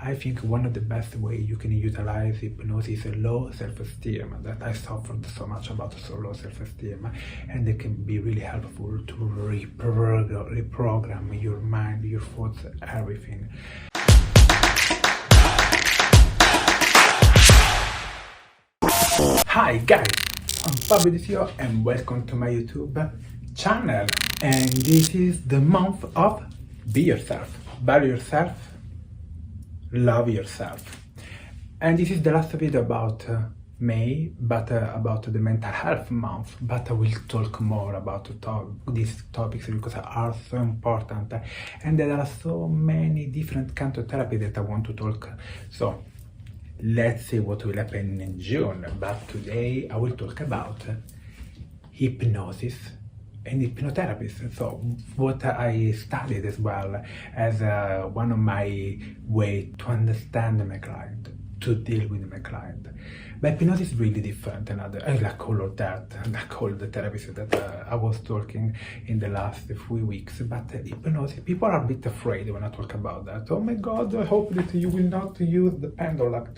I think one of the best ways you can utilize hypnosis is low self-esteem, that I suffered so much about low self-esteem, and it can be really helpful to reprogram your mind, your thoughts, everything. Hi guys, I'm Fabio Disio and welcome to my YouTube channel. And this is the month of Be Yourself. Value yourself, love yourself. And this is the last video about May, but about the mental health month. But I will talk more about these topics because they are so important. And there are so many different kinds of therapy that I want to talk. So let's see what will happen in June, but today I will talk about hypnosis and hypnotherapy. So what I studied as well as one of my way to understand my client, to deal with my client. But hypnosis is really different than other. I like all of that, like all the therapies that I was talking in the last few weeks. But hypnosis, people are a bit afraid when I talk about that. Oh my God, I hope that you will not use the pendulum, like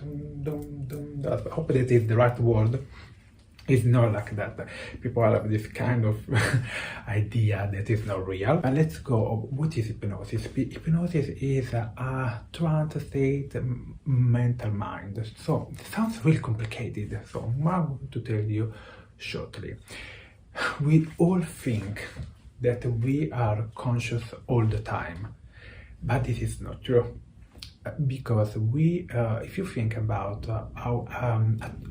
I hope that is the right word. It's not like that. People have this kind of idea that is not real. But let's go. What is hypnosis? Hypnosis is a trance state mental mind. So it sounds really complicated. So I'm going to tell you shortly. We all think that we are conscious all the time, but this is not true. Because we, if you think about how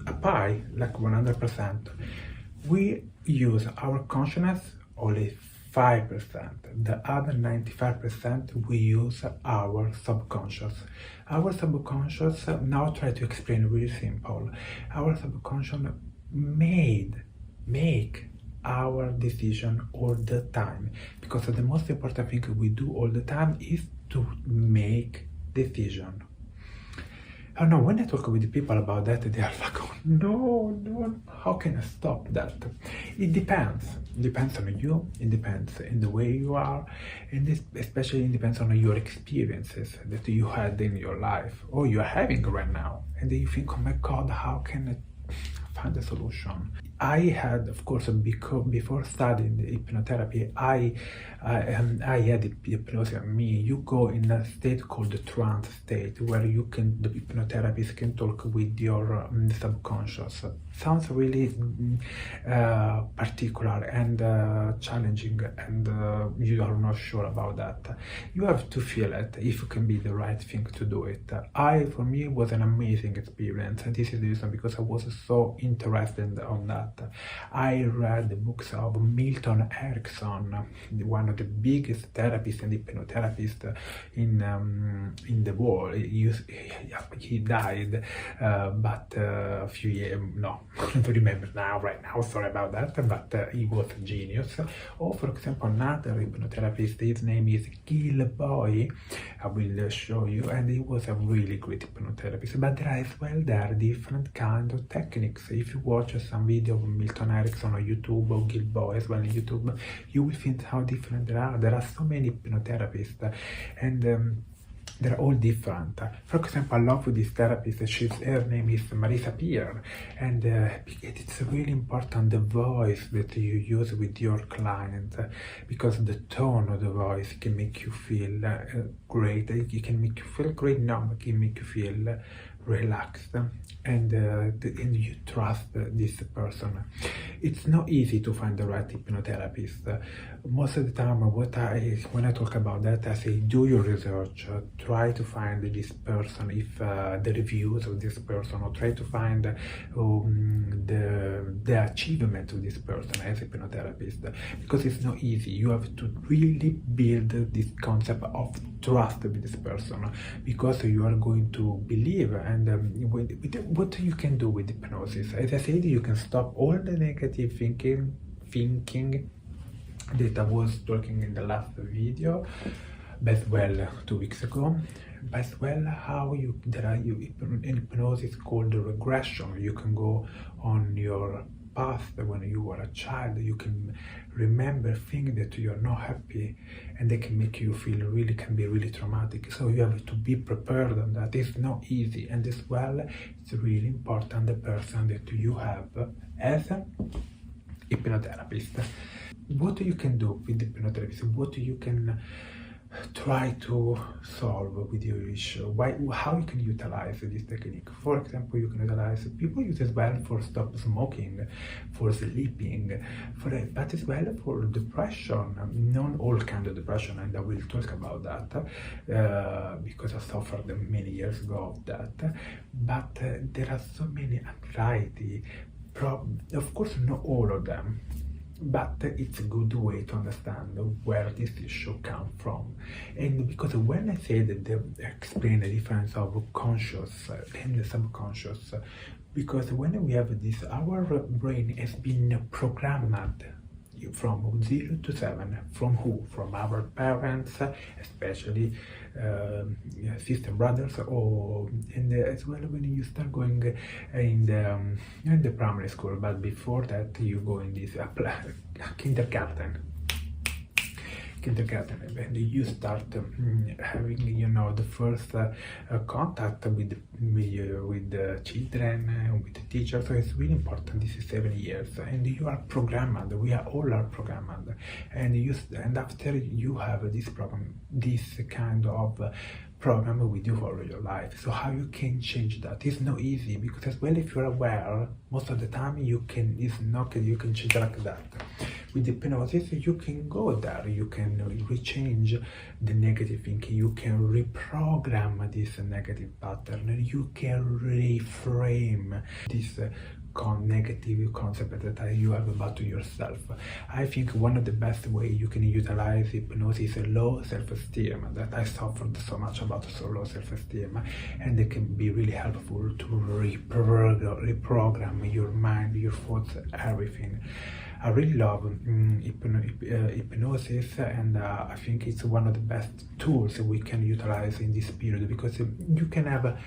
a pie, like 100%, we use our consciousness only 5%. The other 95% we use our subconscious. Our subconscious, now I'll try to explain really simple. Our subconscious make our decision all the time. Because the most important thing we do all the time is to make decision. Oh no, when I talk with people about that, they are like, oh, no, how can I stop that? It depends. It depends on you, it depends in the way you are, and especially it depends on your experiences that you had in your life or you're having right now. And then you think, oh my God, how can I find a solution? I had, of course, before studying the hypnotherapy, I had hypnosis on me. You go in a state called the trance state, where the hypnotherapist can talk with your subconscious. Sounds really particular and challenging, and you are not sure about that. You have to feel it if it can be the right thing to do it. For me, it was an amazing experience, and this is the reason because I was so interested on that. I read the books of Milton Erickson, one of the biggest therapists and hypnotherapists in the world. He died, but a few years, no, I don't remember right now, sorry about that, but he was a genius. Or for example, another hypnotherapist, his name is Gilboy, I will show you, and he was a really great hypnotherapist. But there are different kind of techniques. If you watch some video of Milton Erickson on YouTube or Gilboy as well on YouTube, you will think how different they are. There are so many hypnotherapists, and they're all different. For example, I love this therapist. Her name is Marisa Peer, and it's really important the voice that you use with your client, because the tone of the voice can make you feel great. It can make you feel great. No, it can make you feel relaxed, and you trust this person. It's not easy to find the right hypnotherapist. Most of the time, when I talk about that, I say do your research, try to find this person, if the reviews of this person, or try to find the achievement of this person as a hypnotherapist, because it's not easy. You have to really build this concept of trust with this person, because you are going to believe. And what you can do with hypnosis, as I said, you can stop all the negative thinking that I was talking in the last video, as well 2 weeks ago. As well, in hypnosis called regression. You can go on your past when you were a child. You can remember things that you're not happy, and they can make you feel really, can be really traumatic. So you have to be prepared on that. It's not easy, and as well, it's really important the person that you have as a hypnotherapist. What you can do with the hypnotherapist, what you can try to solve with your issue, how you can utilize this technique. For example, you can utilize, people use as well for stop smoking, for sleeping, but as well for depression, not all kind of depression, and I will talk about that because I suffered many years ago of that, but there are so many anxiety problems, of course not all of them, but it's a good way to understand where this issue comes from. And because when I say that they explain the difference of conscious and the subconscious, because when we have this, our brain has been programmed from 0 to 7. From who? From our parents, especially sister, brothers, and as well when you start going in the primary school. But before that, you go in this kindergarten, and you start having, the first contact with the children, with the teachers. So it's really important. This is 7 years, and you are programmed. We are all programmed, and after you have this program, this kind of program with you for your life. So how you can change that? It's not easy, because as well, if you're aware, most of the time you can change like that. With hypnosis, you can go there, you can rechange the negative thinking, you can reprogram this negative pattern, you can reframe this negative concept that you have about yourself. I think one of the best ways you can utilize hypnosis is low self-esteem, that I suffered so much about low self-esteem, and it can be really helpful to reprogram your mind, your thoughts, everything. I really love hypnosis, and I think it's one of the best tools we can utilize in this period, because you can have a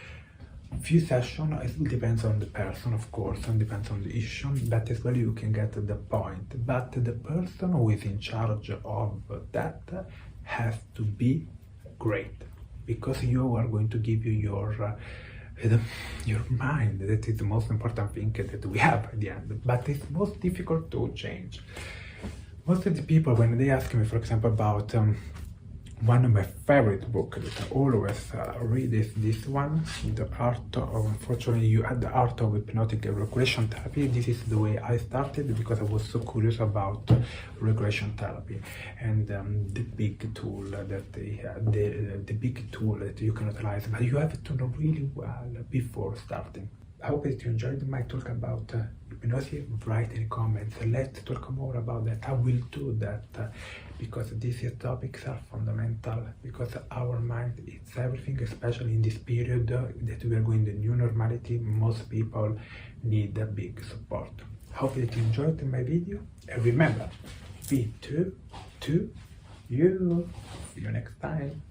few sessions. It depends on the person, of course, and depends on the issue, but as well you can get the point. But the person who is in charge of that has to be great, because you are going to give you your mind. That is the most important thing that we have at the end, but it's most difficult to change. Most of the people, when they ask me, for example, about one of my favorite books that I always read is this one, The Art of, unfortunately, you had The Art of Hypnotic Regression Therapy. This is the way I started, because I was so curious about regression therapy and the big tool that they have, the big tool that you can utilize, but you have to know really well before starting. I hope that you enjoyed my talk about hypnosis. Write in the comments, let's talk more about that. I will do that because these topics are fundamental, because our mind is everything, especially in this period that we are going to new normality. Most people need a big support. Hope that you enjoyed my video, and remember, be true to you. See you next time.